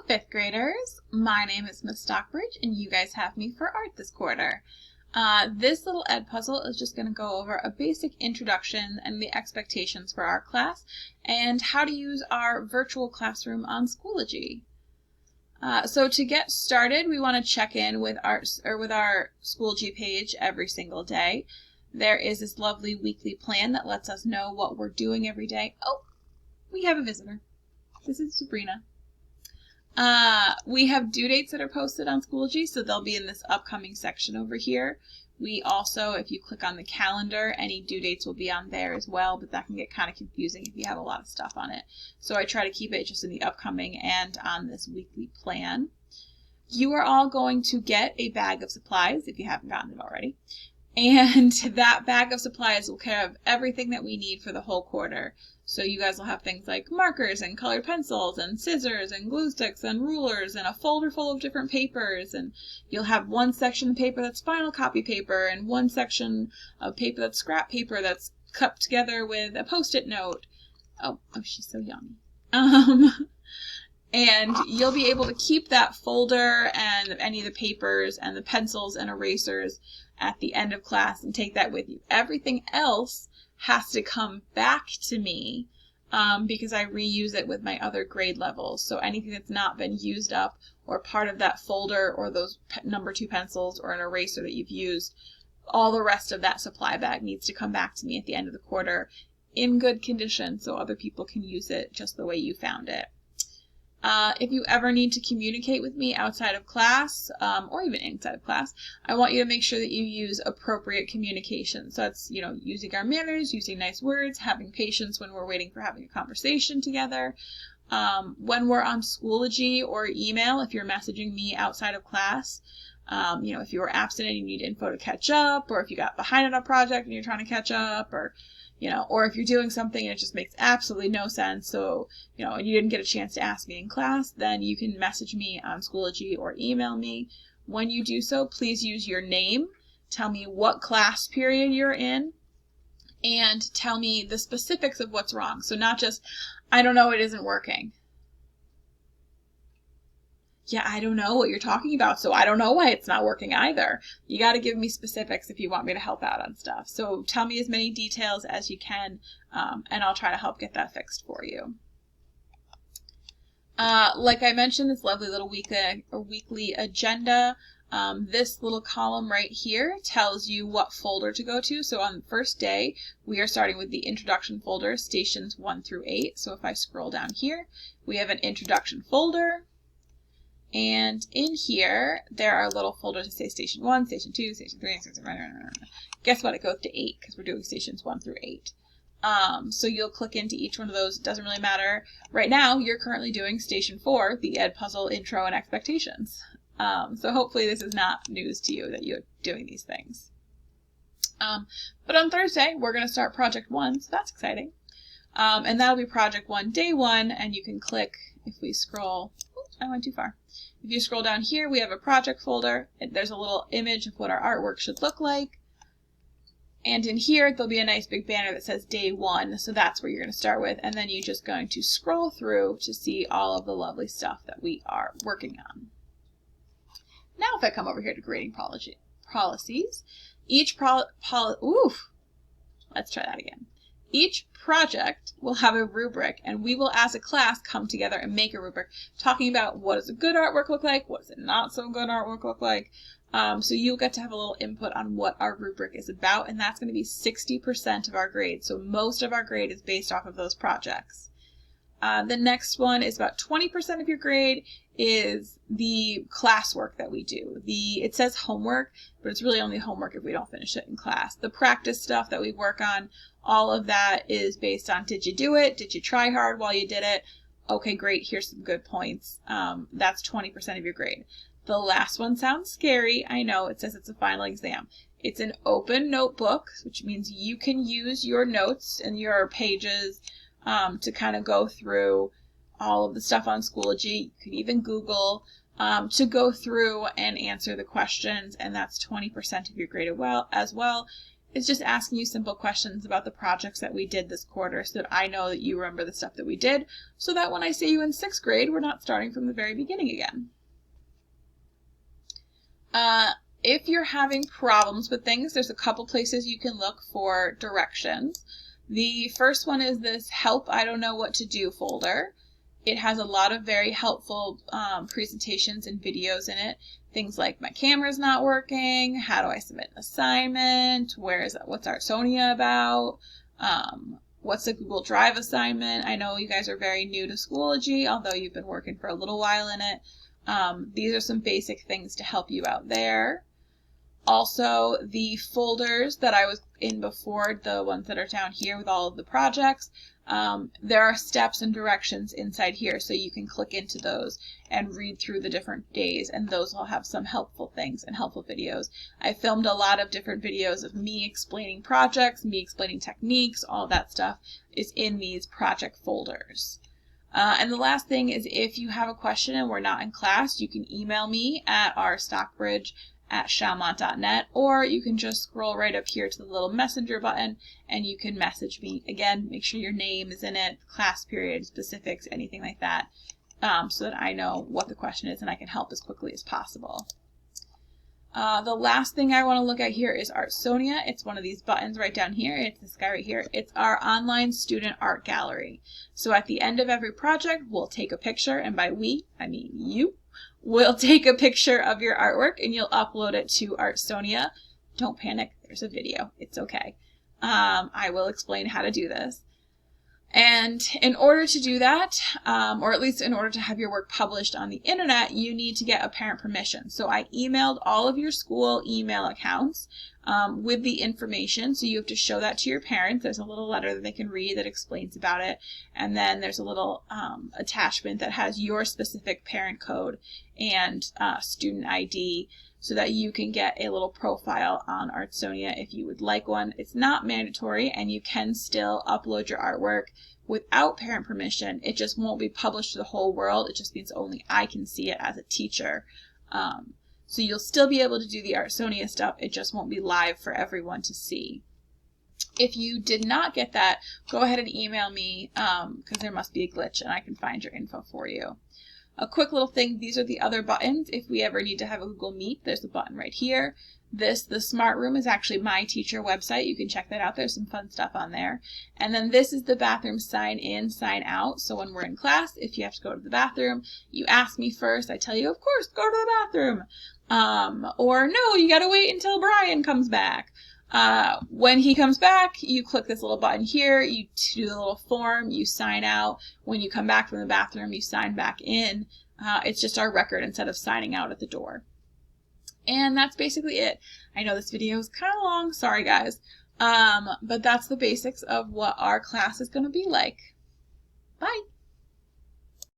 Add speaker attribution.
Speaker 1: fifth graders. My name is Miss Stockbridge, and you guys have me for art this quarter. This little ed puzzle is just going to go over a basic introduction and the expectations for our class, and how to use our virtual classroom on Schoology. So to get started, we want to check in with our Schoology page every single day. There is this lovely weekly plan that lets us know what we're doing every day. Oh, we have a visitor. This is Sabrina. We have due dates that are posted on Schoology, so they'll be in this upcoming section over here. We also, if you click on the calendar, any due dates will be on there as well, but that can get kind of confusing if you have a lot of stuff on it. So I try to keep it just in the upcoming and on this weekly plan. You are all going to get a bag of supplies if you haven't gotten it already. And that bag of supplies will carry everything that we need for the whole quarter. So you guys will have things like markers and colored pencils and scissors and glue sticks and rulers and a folder full of different papers. And you'll have one section of paper that's final copy paper and one section of paper that's scrap paper that's cut together with a Post-it note. Oh, she's so yummy. And you'll be able to keep that folder and any of the papers and the pencils and erasers at the end of class and take that with you. Everything else has to come back to me because I reuse it with my other grade levels. So anything that's not been used up or part of that folder or those number 2 pencils or an eraser that you've used, all the rest of that supply bag needs to come back to me at the end of the quarter in good condition so other people can use it just the way you found it. If you ever need to communicate with me outside of class, or even inside of class, I want you to make sure that you use appropriate communication. So that's, using our manners, using nice words, having patience when we're waiting for having a conversation together. When we're on Schoology or email, if you're messaging me outside of class, if you were absent and you need info to catch up, or if you got behind on a project and you're trying to catch up, or if you're doing something and it just makes absolutely no sense, so, and you didn't get a chance to ask me in class, then you can message me on Schoology or email me. When you do so, please use your name, tell me what class period you're in, and tell me the specifics of what's wrong. So not just, I don't know, it isn't working. Yeah, I don't know what you're talking about, so I don't know why it's not working either. You got to give me specifics if you want me to help out on stuff. So tell me as many details as you can, and I'll try to help get that fixed for you. Like I mentioned, this lovely little weekly agenda. This little column right here tells you what folder to go to. So on the first day, we are starting with the introduction folder, stations 1 through 8. So if I scroll down here, we have an introduction folder. And in here, there are little folders that say Station 1, Station 2, Station 3, Station 4. Guess what? It goes to 8 because we're doing Stations 1 through 8. So you'll click into each one of those. It doesn't really matter. Right now, you're currently doing Station 4, the Ed Puzzle Intro and Expectations. So hopefully this is not news to you that you're doing these things. But on Thursday, we're going to start Project 1, so that's exciting. And that'll be Project 1, Day 1, and you can click, if we scroll, oops, I went too far. If you scroll down here, we have a project folder. There's a little image of what our artwork should look like. And in here, there'll be a nice big banner that says Day 1, so that's where you're going to start with. And then you're just going to scroll through to see all of the lovely stuff that we are working on. Now if I come over here to grading policies, each let's try that again. Each project will have a rubric, and we will, as a class, come together and make a rubric talking about what does a good artwork look like, what does a not so good artwork look like. So you'll get to have a little input on what our rubric is about, and that's going to be 60% of our grade. So most of our grade is based off of those projects. The next one is about 20% of your grade is the classwork that we do. It says homework, but it's really only homework if we don't finish it in class. The practice stuff that we work on, all of that is based on, did you do it? Did you try hard while you did it? Okay, great, here's some good points. That's 20% of your grade. The last one sounds scary. I know, it says it's a final exam. It's an open notebook, which means you can use your notes and your pages to kind of go through all of the stuff on Schoology. You could even Google to go through and answer the questions, and that's 20% of your grade as well. It's just asking you simple questions about the projects that we did this quarter so that I know that you remember the stuff that we did, so that when I see you in 6th grade, we're not starting from the very beginning again. If you're having problems with things, there's a couple places you can look for directions. The first one is this Help I Don't Know What to Do folder. It has a lot of very helpful presentations and videos in it. Things like my camera's not working, how do I submit an assignment, what's Artsonia about, what's a Google Drive assignment. I know you guys are very new to Schoology, although you've been working for a little while in it. These are some basic things to help you out there. Also, the folders that I was in before, the ones that are down here with all of the projects, there are steps and directions inside here, so you can click into those and read through the different days, and those will have some helpful things and helpful videos. I filmed a lot of different videos of me explaining projects, me explaining techniques, all that stuff is in these project folders. And the last thing is, if you have a question and we're not in class, you can email me at rstockbridge@chalmont.net, or you can just scroll right up here to the little messenger button and you can message me. Again, make sure your name is in it, class period, specifics, anything like that, so that I know what the question is and I can help as quickly as possible. The last thing I want to look at here is Artsonia. It's one of these buttons right down here. It's this guy right here. It's our online student art gallery. So at the end of every project, we'll take a picture, and by we, I mean you. We'll take a picture of your artwork and you'll upload it to Artsonia. Don't panic, there's a video. It's okay. I will explain how to do this. And in order to do that, or at least in order to have your work published on the internet, you need to get a parent permission. So I emailed all of your school email accounts with the information. So you have to show that to your parents. There's a little letter that they can read that explains about it. And then there's a little attachment that has your specific parent code and student ID, so that you can get a little profile on Artsonia if you would like one. It's not mandatory, and you can still upload your artwork without parent permission. It just won't be published to the whole world. It just means only I can see it as a teacher. So you'll still be able to do the Artsonia stuff. It just won't be live for everyone to see. If you did not get that, go ahead and email me, because there must be a glitch and I can find your info for you. A quick little thing, these are the other buttons. If we ever need to have a Google Meet, there's a button right here. The Smart Room is actually my teacher website. You can check that out. There's some fun stuff on there. And then this is the bathroom sign in, sign out. So when we're in class, if you have to go to the bathroom, you ask me first. I tell you, of course, go to the bathroom. Or no, you gotta wait until Brian comes back. When he comes back, you click this little button here, you do the little form, you sign out. When you come back from the bathroom, you sign back in. It's just our record instead of signing out at the door. And that's basically it. I know this video is kind of long, sorry guys, but that's the basics of what our class is going to be like. Bye!